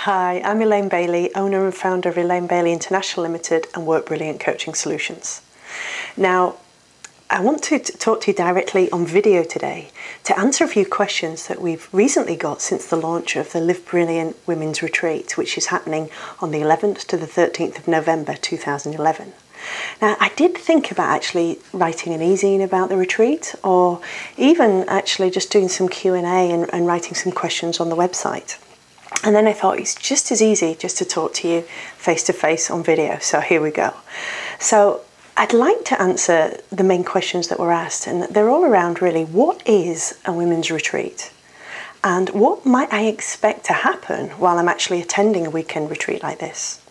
Hi, I'm Elaine Bailey, owner and founder of Elaine Bailey International Limited and LiveBrilliant Coaching Solutions. Now, I want to talk to you directly on video today to answer a few questions that we've recently got since the launch of the LiveBrilliant Women's Retreat, which is happening on the 11th to the 13th of November 2011. Now, I did think about actually writing an e-zine about the retreat, or even actually just doing some Q&A and writing some questions on the website. And then I thought it's just as easy just to talk to you face to face on video. So here we go. So I'd like to answer the main questions that were asked, and they're all around really, what is a women's retreat? And what might I expect to happen while I'm actually attending a weekend retreat like this?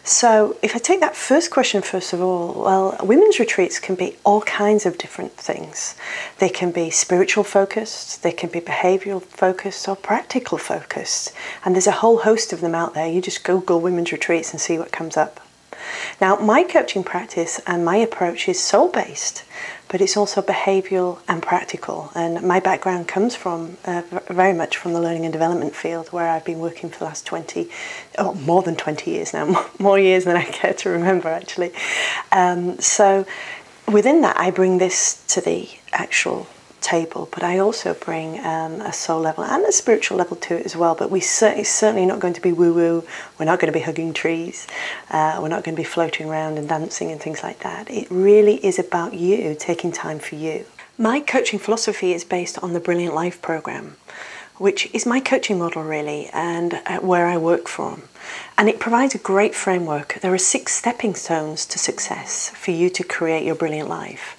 So if I take that first question first of all, well, women's retreats can be all kinds of different things. They can be spiritual focused, they can be behavioural focused or practical focused. And there's a whole host of them out there. You just Google women's retreats and see what comes up. Now, my coaching practice and my approach is soul-based, but it's also behavioural and practical. And my background comes from very much from the learning and development field, where I've been working for the last more than 20 years now, more years than I care to remember actually. So within that, I bring this to the actual table, but I also bring a soul level and a spiritual level to it as well. But it's certainly not going to be woo-woo. We're not going to be hugging trees. We're not going to be floating around and dancing and things like that. It really is about you taking time for you. My coaching philosophy is based on the Brilliant Life program, which is my coaching model really, and where I work from. And it provides a great framework. There are 6 stepping stones to success for you to create your brilliant life.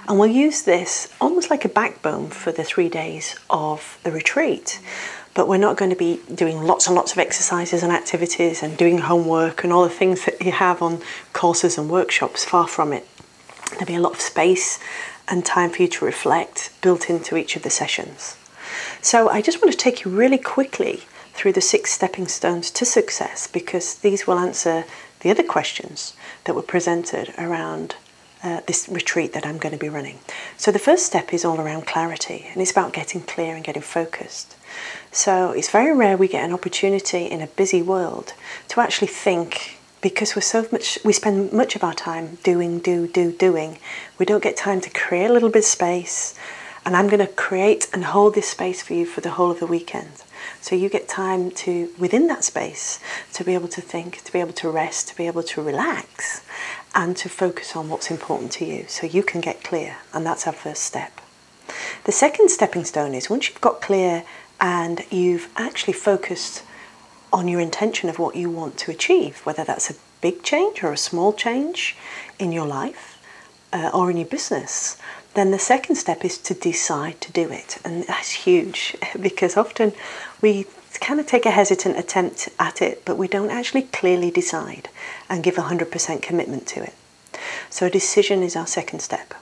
And we'll use this almost like a backbone for the 3 days of the retreat. But we're not going to be doing lots and lots of exercises and activities and doing homework and all the things that you have on courses and workshops. Far from it. There'll be a lot of space and time for you to reflect built into each of the sessions. So I just want to take you really quickly through the 6 stepping stones to success, because these will answer the other questions that were presented around this retreat that I'm going to be running. So the first step is all around clarity, and it's about getting clear and getting focused. So it's very rare we get an opportunity in a busy world to actually think, because we spend much of our time doing. We don't get time to create a little bit of space, and I'm going to create and hold this space for you for the whole of the weekend. So you get time to, within that space, to be able to think, to be able to rest, to be able to relax, and to focus on what's important to you so you can get clear. And that's our first step. The second stepping stone is, once you've got clear and you've actually focused on your intention of what you want to achieve, whether that's a big change or a small change in your life or in your business, then the second step is to decide to do it. And that's huge, because often we kind of take a hesitant attempt at it, but we don't actually clearly decide and give 100% commitment to it. So a decision is our second step.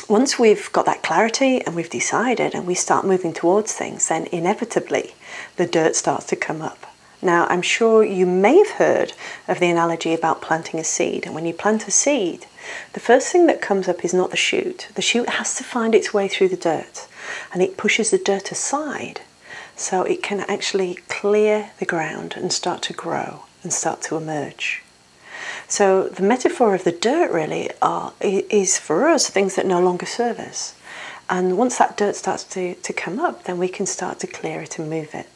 Once we've got that clarity and we've decided and we start moving towards things, then inevitably the dirt starts to come up. Now, I'm sure you may have heard of the analogy about planting a seed. And when you plant a seed, the first thing that comes up is not the shoot. The shoot has to find its way through the dirt, and it pushes the dirt aside so it can actually clear the ground and start to grow and start to emerge. So the metaphor of the dirt really is for us things that no longer serve us. And once that dirt starts to come up, then we can start to clear it and move it.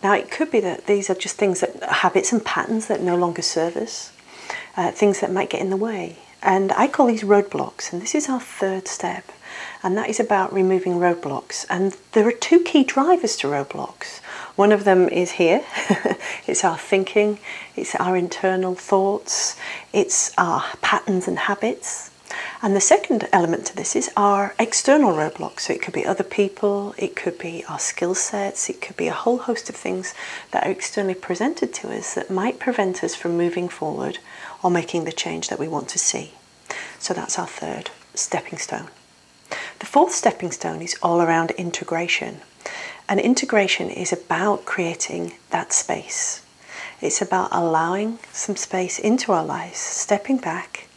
Now, it could be that these are just things that habits and patterns that no longer serve us, things that might get in the way. And I call these roadblocks, and this is our third step. And that is about removing roadblocks. And there are 2 key drivers to roadblocks. One of them is here. It's our thinking, it's our internal thoughts, it's our patterns and habits. And the second element to this is our external roadblocks. So it could be other people, it could be our skill sets, it could be a whole host of things that are externally presented to us that might prevent us from moving forward or making the change that we want to see. So that's our third stepping stone. The fourth stepping stone is all around integration. And integration is about creating that space. It's about allowing some space into our lives, stepping back,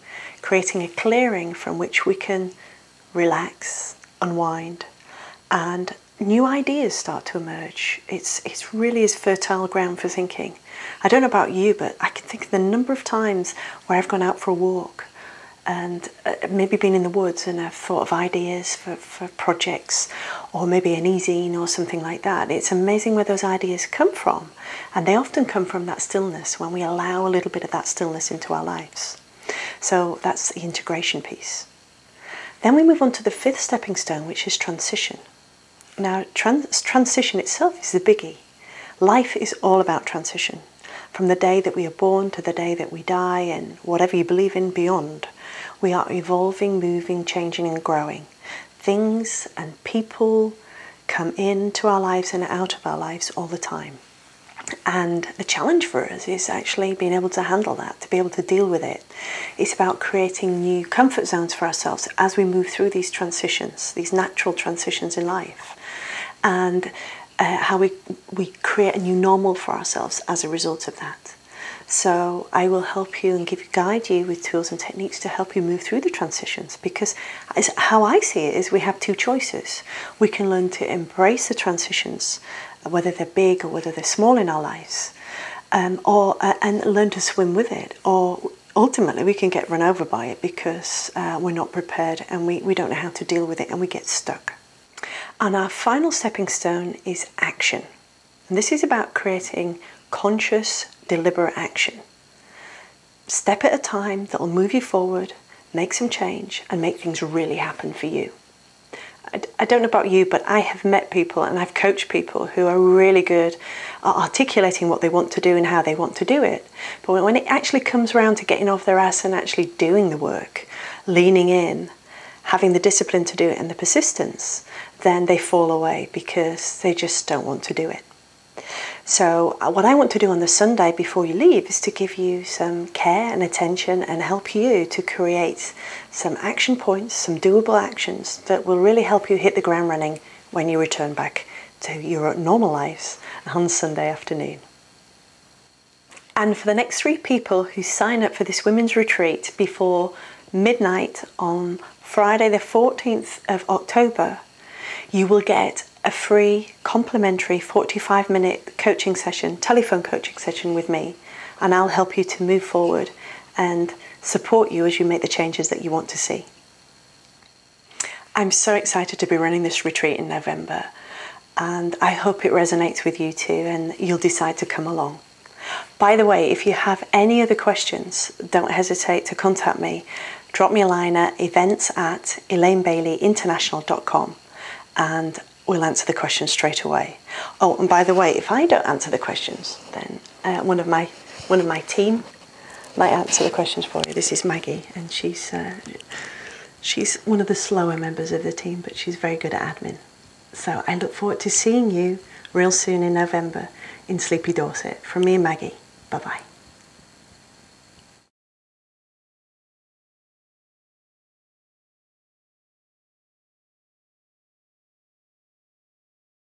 creating a clearing from which we can relax, unwind, and new ideas start to emerge. It's really is fertile ground for thinking. I don't know about you, but I can think of the number of times where I've gone out for a walk and maybe been in the woods and I've thought of ideas for projects, or maybe an e-zine or something like that. It's amazing where those ideas come from, and they often come from that stillness, when we allow a little bit of that stillness into our lives. So that's the integration piece. Then we move on to the fifth stepping stone, which is transition. Now, transition itself is the biggie. Life is all about transition. From the day that we are born to the day that we die, and whatever you believe in beyond, we are evolving, moving, changing and growing. Things and people come into our lives and out of our lives all the time. And the challenge for us is actually being able to handle that, to be able to deal with it. It's about creating new comfort zones for ourselves as we move through these transitions, these natural transitions in life. And how we create a new normal for ourselves as a result of that. So I will help you and guide you with tools and techniques to help you move through the transitions, because how I see it is we have two choices. We can learn to embrace the transitions, whether they're big or whether they're small in our lives, and learn to swim with it, or ultimately we can get run over by it because we're not prepared and we don't know how to deal with it and we get stuck. And our final stepping stone is action. And this is about creating conscious, deliberate action. Step at a time that will move you forward, make some change, and make things really happen for you. I don't know about you, but I have met people and I've coached people who are really good at articulating what they want to do and how they want to do it. But when it actually comes around to getting off their ass and actually doing the work, leaning in, having the discipline to do it and the persistence, then they fall away because they just don't want to do it. So what I want to do on the Sunday before you leave is to give you some care and attention and help you to create some action points, some doable actions that will really help you hit the ground running when you return back to your normal lives on Sunday afternoon. And for the next 3 people who sign up for this women's retreat before midnight on Friday the 14th of October, you will get a free complimentary 45-minute coaching session, telephone coaching session with me, and I'll help you to move forward and support you as you make the changes that you want to see. I'm so excited to be running this retreat in November, and I hope it resonates with you too and you'll decide to come along. By the way, if you have any other questions, don't hesitate to contact me. Drop me a line at events@elainebaileyinternational.com and we'll answer the questions straight away. Oh, and by the way, if I don't answer the questions, then one of my team might answer the questions for you. This is Maggie, and she's one of the slower members of the team, but she's very good at admin. So I look forward to seeing you real soon in November in Sleepy Dorset. From me and Maggie. Bye-bye.